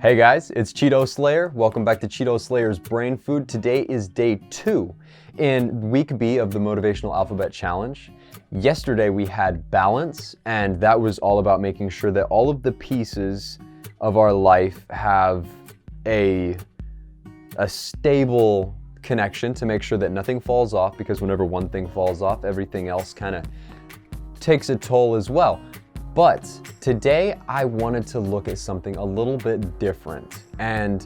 Hey guys, it's Cheeto Slayer. Welcome back to Cheeto Slayer's Brain Food. Today is day 2 in week B of the Motivational Alphabet Challenge. Yesterday we had balance, and that was all about making sure that all of the pieces of our life have a stable connection to make sure that nothing falls off, because whenever one thing falls off, everything else kind of takes a toll as well. But today I wanted to look at something a little bit different, and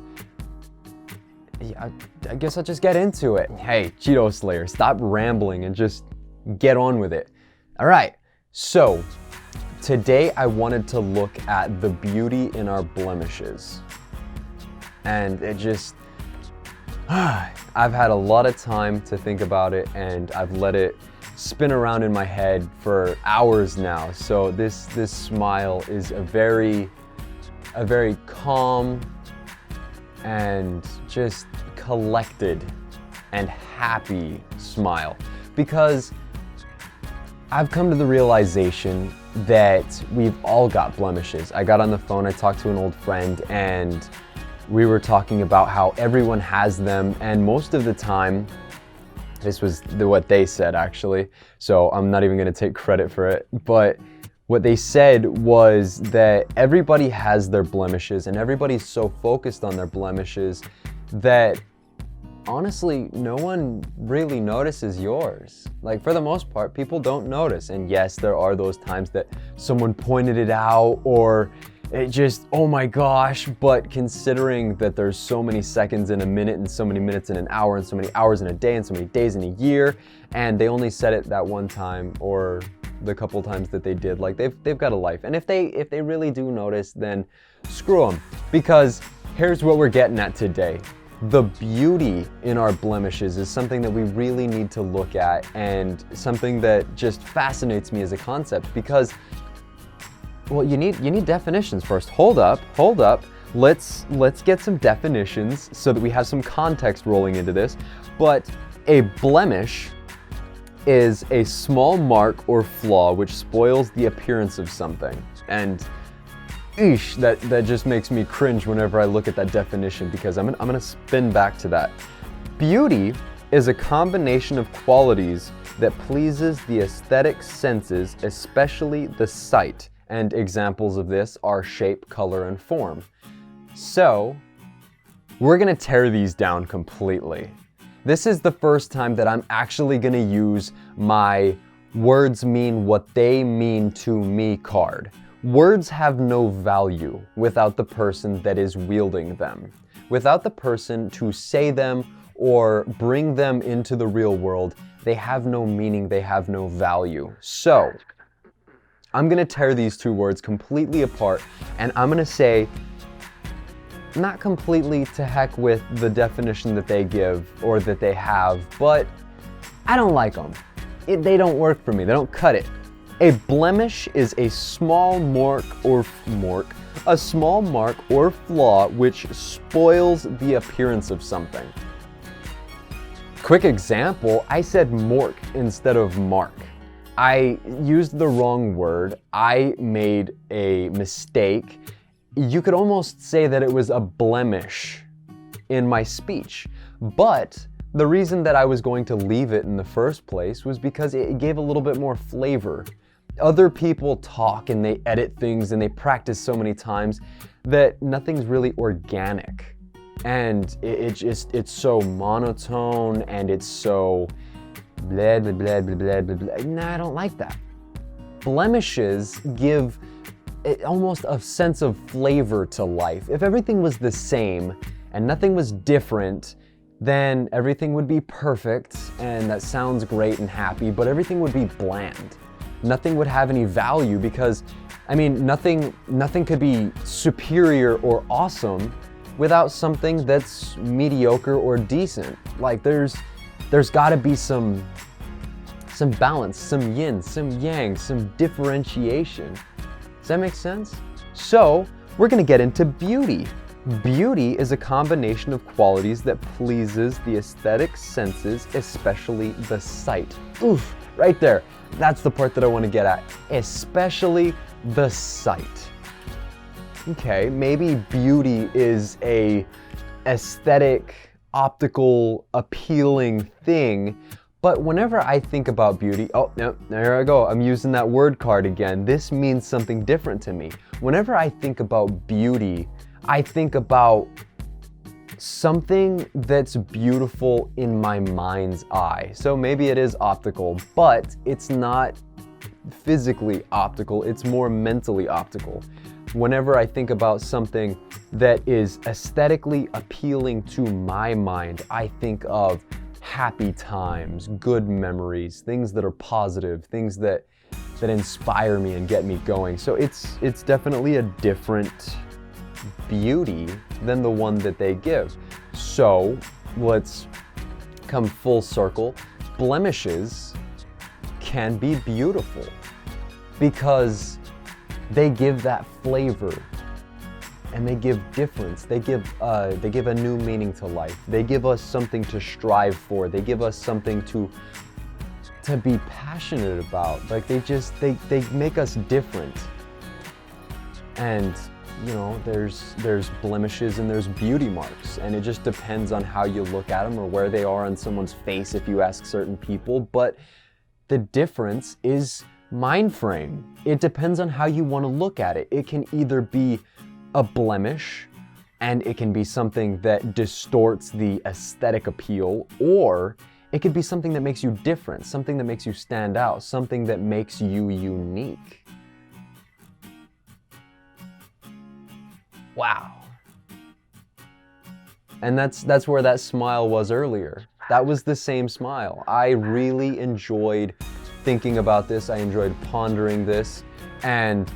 I guess I'll just get into it. Hey, Cheeto Slayer, stop rambling and just get on with it. All right, so today I wanted to look at the beauty in our blemishes. And it just, I've had a lot of time to think about it, and I've let it spin around in my head for hours now. So this smile is a very calm and just collected and happy smile, because I've come to the realization that we've all got blemishes. I got on the phone, I talked to an old friend, and we were talking about how everyone has them, and most of the time, this was what they said actually, so I'm not even going to take credit for it, but what they said was that everybody has their blemishes, and everybody's so focused on their blemishes that honestly no one really notices yours. Like, for the most part, people don't notice. And yes, there are those times that someone pointed it out, or it just, oh my gosh, but considering that there's so many seconds in a minute, and so many minutes in an hour, and so many hours in a day, and so many days in a year, and they only said it that one time or the couple times that they did, like they've got a life. And if they really do notice, then screw them, because here's what we're getting at today. The beauty in our blemishes is something that we really need to look at, and something that just fascinates me as a concept, because well, you need definitions first. Hold up. Let's get some definitions so that we have some context rolling into this. But a blemish is a small mark or flaw which spoils the appearance of something. And eesh, that just makes me cringe whenever I look at that definition, because I'm gonna spin back to that. Beauty is a combination of qualities that pleases the aesthetic senses, especially the sight. And examples of this are shape, color, and form. So we're gonna tear these down completely. This is the first time that I'm actually gonna use my words mean what they mean to me card. Words have no value without the person that is wielding them. Without the person to say them or bring them into the real world, they have no meaning, they have no value. So I'm gonna tear these two words completely apart, and I'm gonna say, not completely to heck with the definition that they give or that they have, but I don't like them. They don't work for me, they don't cut it. A blemish is a small mark or flaw which spoils the appearance of something. Quick example, I said mork instead of mark. I used the wrong word. I made a mistake. You could almost say that it was a blemish in my speech. But the reason that I was going to leave it in the first place was because it gave a little bit more flavor. Other people talk and they edit things and they practice so many times that nothing's really organic. And it's so monotone, and it's so blah, blah, blah, blah, blah, blah, blah. Nah, I don't like that. Blemishes give almost a sense of flavor to life. If everything was the same and nothing was different, then everything would be perfect, and that sounds great and happy, but everything would be bland. Nothing would have any value, because, I mean, nothing could be superior or awesome without something that's mediocre or decent. Like, there's got to be some balance, some yin, some yang, some differentiation. Does that make sense? So we're going to get into beauty. Beauty is a combination of qualities that pleases the aesthetic senses, especially the sight. Oof, right there. That's the part that I want to get at. Especially the sight. Okay, maybe beauty is a aesthetic, optical, appealing thing, but whenever I think about beauty, oh, no, there I go, I'm using that word card again. This means something different to me. Whenever I think about beauty, I think about something that's beautiful in my mind's eye. So maybe it is optical, but it's not physically optical, it's more mentally optical. Whenever I think about something that is aesthetically appealing to my mind, I think of happy times, good memories, things that are positive, things that inspire me and get me going. So it's definitely a different beauty than the one that they give. So let's come full circle. Blemishes can be beautiful because they give that flavor and they give difference. They give a new meaning to life. They give us something to strive for. They give us something to be passionate about. Like they make us different. And you know, there's blemishes and there's beauty marks, and it just depends on how you look at them or where they are on someone's face if you ask certain people. But the difference is mind frame. It depends on how you want to look at it. It can either be a blemish and it can be something that distorts the aesthetic appeal, or it could be something that makes you different, something that makes you stand out, something that makes you unique. Wow. And that's where that smile was earlier. That was the same smile. I really enjoyed thinking about this. I enjoyed pondering this. And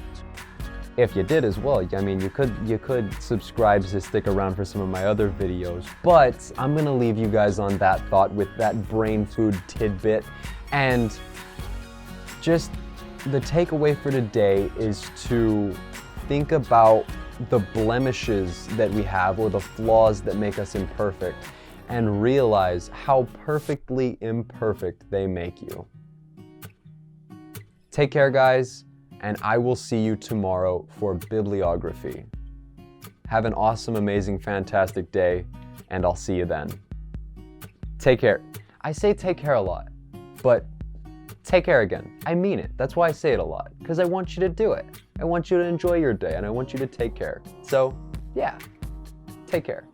if you did as well, I mean, you could subscribe to stick around for some of my other videos. But I'm gonna leave you guys on that thought with that brain food tidbit. And just the takeaway for today is to think about the blemishes that we have or the flaws that make us imperfect, and realize how perfectly imperfect they make you. Take care, guys, and I will see you tomorrow for bibliography. Have an awesome, amazing, fantastic day, and I'll see you then. Take care. I say take care a lot, but take care again. I mean it. That's why I say it a lot, because I want you to do it. I want you to enjoy your day, and I want you to take care. So, yeah, take care.